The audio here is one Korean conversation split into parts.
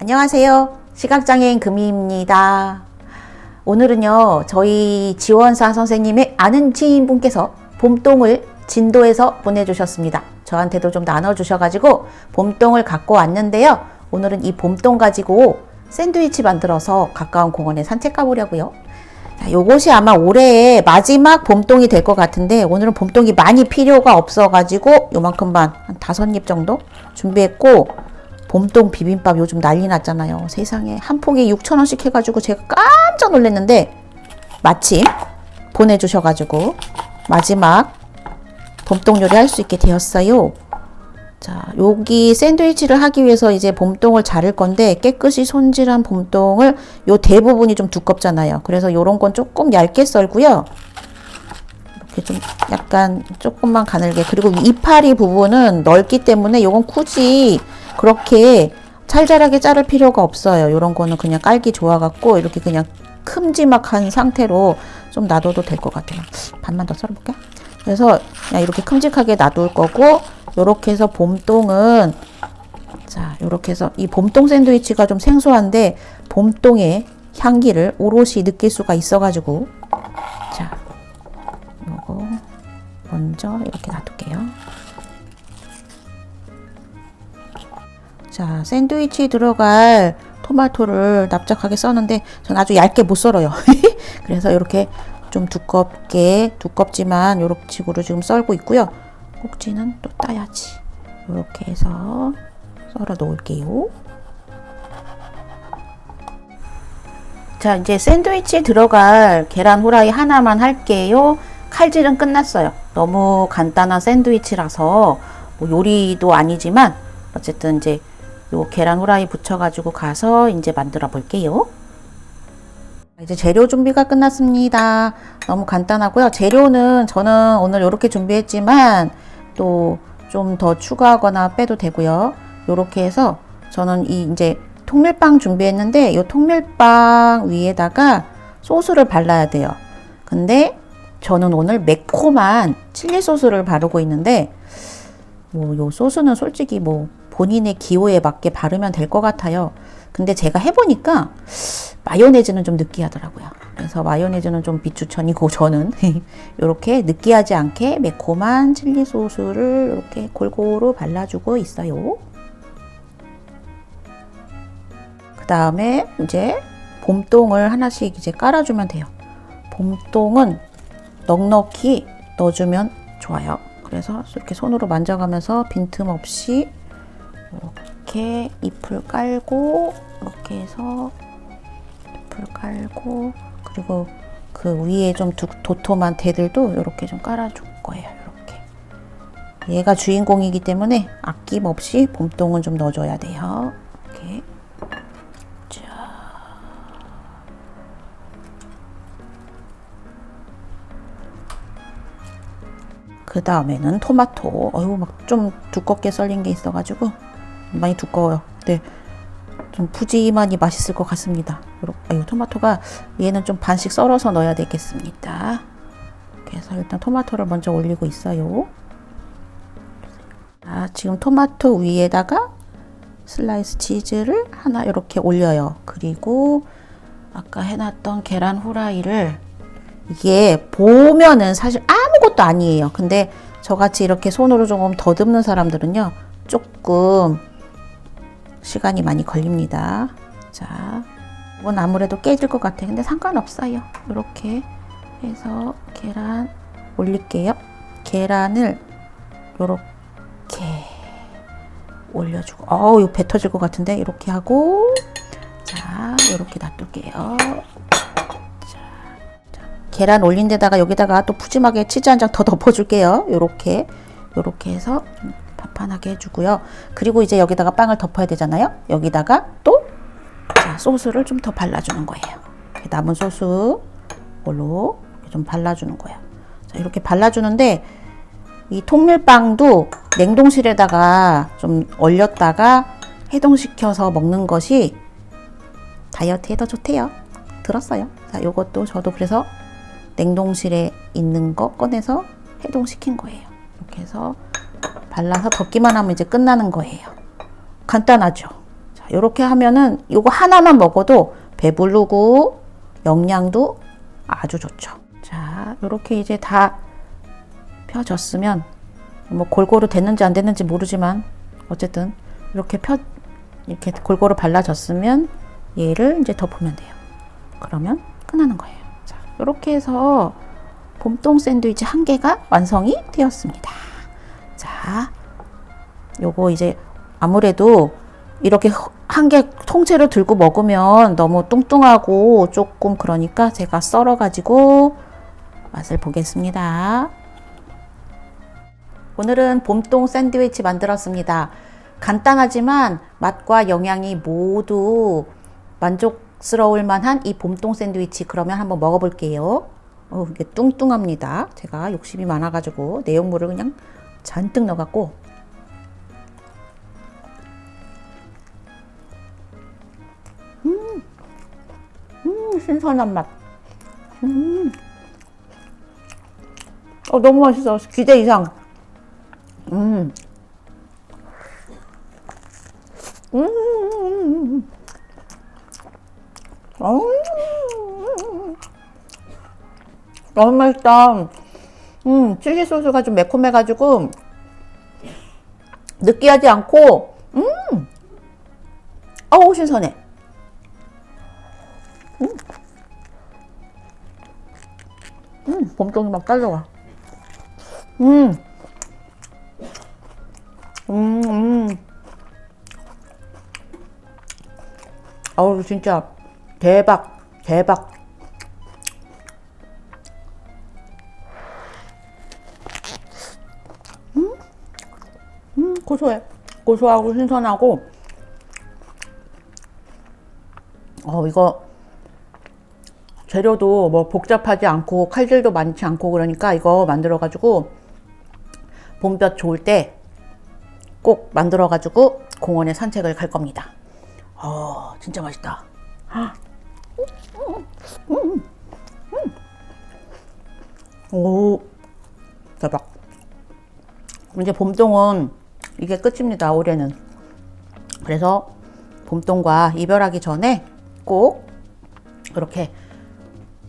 안녕하세요. 시각장애인 금희입니다. 오늘은요, 저희 지원사 선생님의 아는 지인분께서 봄동을 진도에서 보내주셨습니다. 저한테도 좀 나눠주셔가지고 봄동을 갖고 왔는데요. 오늘은 이 봄동 가지고 샌드위치 만들어서 가까운 공원에 산책 가보려고요. 자, 요것이 아마 올해의 마지막 봄동이 될 것 같은데 오늘은 봄동이 많이 필요가 없어가지고 요만큼만 한 5입 정도 준비했고, 봄동 비빔밥 요즘 난리 났잖아요. 세상에 한 포기에 6,000원씩 해가지고 제가 깜짝 놀랐는데 마침 보내주셔가지고 마지막 봄동 요리 할 수 있게 되었어요. 자, 여기 샌드위치를 하기 위해서 이제 봄동을 자를 건데, 깨끗이 손질한 봄동을 요 대부분이 좀 두껍잖아요. 그래서 요런 건 조금 얇게 썰고요. 이렇게 좀 약간 조금만 가늘게, 그리고 이파리 부분은 넓기 때문에 요건 굳이 그렇게 찰잘하게 자를 필요가 없어요. 요런 거는 그냥 깔기 좋아갖고 이렇게 그냥 큼지막한 상태로 좀 놔둬도 될 것 같아요. 반만 더 썰어볼게. 그래서 그냥 이렇게 큼직하게 놔둘 거고, 요렇게 해서 봄동은, 자, 요렇게 해서 이 봄동 샌드위치가 좀 생소한데 봄동의 향기를 오롯이 느낄 수가 있어가지고, 자, 요거 먼저 이렇게 놔둘게요. 자, 샌드위치 들어갈 토마토를 납작하게 써는데 전 아주 얇게 못 썰어요. 그래서 이렇게 좀 두껍지만 요렇게 식으로 지금 썰고 있고요. 꼭지는 또 따야지. 이렇게 해서 썰어 놓을게요. 자, 이제 샌드위치에 들어갈 계란 후라이 하나만 할게요. 칼질은 끝났어요. 너무 간단한 샌드위치라서 뭐 요리도 아니지만 어쨌든 이제 요 계란 후라이 붙여가지고 가서 이제 만들어 볼게요. 이제 재료 준비가 끝났습니다. 너무 간단하고요. 재료는 저는 오늘 이렇게 준비했지만 또 좀 더 추가하거나 빼도 되고요. 이렇게 해서 저는 이제 통밀빵 준비했는데 이 통밀빵 위에다가 소스를 발라야 돼요. 근데 저는 오늘 매콤한 칠리 소스를 바르고 있는데, 뭐 요 소스는 솔직히 뭐 본인의 기호에 맞게 바르면 될 것 같아요. 근데 제가 해보니까 마요네즈는 좀 느끼하더라고요. 그래서 마요네즈는 좀 비추천이고, 저는 이렇게 느끼하지 않게 매콤한 칠리 소스를 이렇게 골고루 발라주고 있어요. 그 다음에 이제 봄동을 하나씩 이제 깔아주면 돼요. 봄동은 넉넉히 넣어주면 좋아요. 그래서 이렇게 손으로 만져가면서 빈틈없이 이렇게 잎을 깔고, 이렇게 해서 잎을 깔고, 그리고 그 위에 좀 도톰한 대들도 이렇게 좀 깔아줄 거예요. 이렇게. 얘가 주인공이기 때문에 아낌없이 봄동은 좀 넣어줘야 돼요. 이렇게. 자. 그 다음에는 토마토. 막 좀 두껍게 썰린 게 있어가지고 많이 두꺼워요. 네, 좀 푸짐하니 맛있을 것 같습니다. 이렇게 토마토가 얘는 좀 반씩 썰어서 넣어야 되겠습니다. 그래서 일단 토마토를 먼저 올리고 있어요. 자, 지금 토마토 위에다가 슬라이스 치즈를 하나 이렇게 올려요. 그리고 아까 해놨던 계란 후라이를, 이게 보면은 사실 아무것도 아니에요. 근데 저같이 이렇게 손으로 조금 더듬는 사람들은요, 조금 시간이 많이 걸립니다. 자, 이건 아무래도 깨질 것 같아. 근데 상관없어요. 이렇게 해서 계란 올릴게요. 계란을 이렇게 올려주고, 이거 배 터질 것 같은데, 이렇게 하고, 자, 이렇게 놔둘게요. 계란 올린 데다가 여기다가 또 푸짐하게 치즈 한 장 더 덮어줄게요. 요렇게 해서 좀 판판하게 해주고요. 그리고 이제 여기다가 빵을 덮어야 되잖아요. 여기다가 또 소스를 좀 더 발라주는 거예요. 남은 소스 걸로 좀 발라주는 거예요. 자, 이렇게 발라주는데, 이 통밀빵도 냉동실에다가 좀 얼렸다가 해동시켜서 먹는 것이 다이어트에 더 좋대요. 들었어요. 자, 요것도 저도 그래서 냉동실에 있는 거 꺼내서 해동시킨 거예요. 이렇게 해서 발라서 덮기만 하면 이제 끝나는 거예요. 간단하죠? 자, 이렇게 하면은 이거 하나만 먹어도 배부르고 영양도 아주 좋죠. 자, 이렇게 이제 다 펴졌으면 뭐 골고루 됐는지 안 됐는지 모르지만 어쨌든 이렇게 골고루 발라졌으면 얘를 이제 덮으면 돼요. 그러면 끝나는 거예요. 자, 이렇게 해서 봄동 샌드위치 한 개가 완성이 되었습니다. 자, 요거 이제 아무래도 이렇게 한 개 통째로 들고 먹으면 너무 뚱뚱하고 조금 그러니까 제가 썰어 가지고 맛을 보겠습니다. 오늘은 봄동 샌드위치 만들었습니다. 간단하지만 맛과 영양이 모두 만족스러울 만한 이 봄동 샌드위치, 그러면 한번 먹어볼게요. 이게 뚱뚱합니다. 제가 욕심이 많아가지고 내용물을 그냥 잔뜩 넣어갖고 신선한 맛. 너무 맛있어. 기대 이상. 너무 맛있다. 치즈 소스가 좀 매콤해가지고 느끼하지 않고, 어우, 신선해. 봄동이 막 딸려와. 어우, 진짜 대박, 대박. 고소해. 고소하고 신선하고. 이거 재료도 뭐 복잡하지 않고 칼질도 많지 않고 그러니까 이거 만들어가지고 봄볕 좋을 때 꼭 만들어가지고 공원에 산책을 갈 겁니다. 진짜 맛있다. 오, 대박. 이제 봄동은 이게 끝입니다, 올해는. 그래서 봄동과 이별하기 전에 꼭 이렇게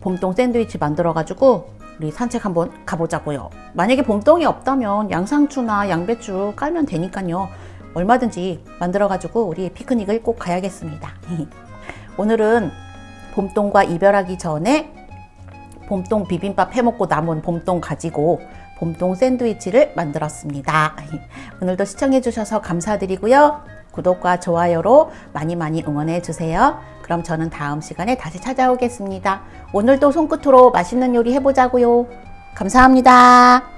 봄동 샌드위치 만들어가지고 우리 산책 한번 가보자고요. 만약에 봄동이 없다면 양상추나 양배추 깔면 되니까요. 얼마든지 만들어가지고 우리 피크닉을 꼭 가야겠습니다. 오늘은 봄동과 이별하기 전에 봄동 비빔밥 해먹고 남은 봄동 가지고 봄동 샌드위치를 만들었습니다. 오늘도 시청해주셔서 감사드리고요. 구독과 좋아요로 많이 많이 응원해주세요. 그럼 저는 다음 시간에 다시 찾아오겠습니다. 오늘도 손끝으로 맛있는 요리 해보자고요. 감사합니다.